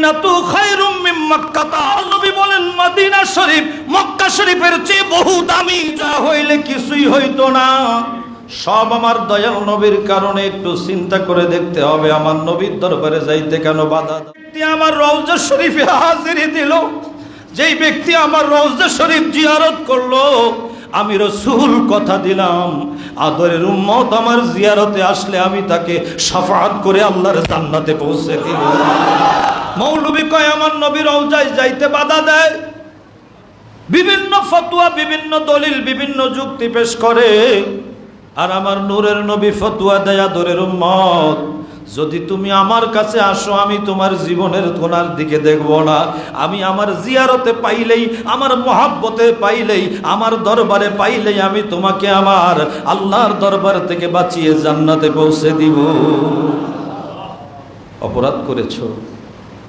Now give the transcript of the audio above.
মাদিনাতু খায়রুম মিন মক্কাহ। নবী বলেন মদিনা শরীফ মক্কা শরীফের চেয়ে বহু দামি। যা হইলে কিছুই হইতো না। সব আমার দয়াল নবীর কারণে। একটু চিন্তা করে দেখতে হবে আমার নবীর দরবারে যাইতে কেন বাধা। ব্যক্তি আমার রওজা শরীফে হাজিরি দিল, যেই ব্যক্তি আমার রওজা শরীফ জিয়ারত করলো, আমি রাসূল কথা দিলাম আদরের উম্মত আমার জিয়ারতে আসলে আমি তাকে শাফাআত করে আল্লাহর জান্নাতে পৌঁছে দিব। মৌলভী কয় আমার নবীর রওজায় যাইতে বাধা দেয়, বিভিন্ন ফতোয়া, বিভিন্ন দলিল, বিভিন্ন যুক্তি পেশ করে। আর আমার নূরের নবী ফতোয়া দেয় আদরের উম্মত, যদি তুমি আমার কাছে আসো আমি তোমার জীবনের কোনার দিকে দেখব না। আমি আমার জিয়ারতে পাইলেই, আমার মহাব্বতে পাইলেই, আমার দরবারে পাইলেই আমি তোমাকে আমার আল্লাহর দরবার থেকে বাঁচিয়ে জান্নাতে পৌঁছে দিব। অপরাধ করেছো,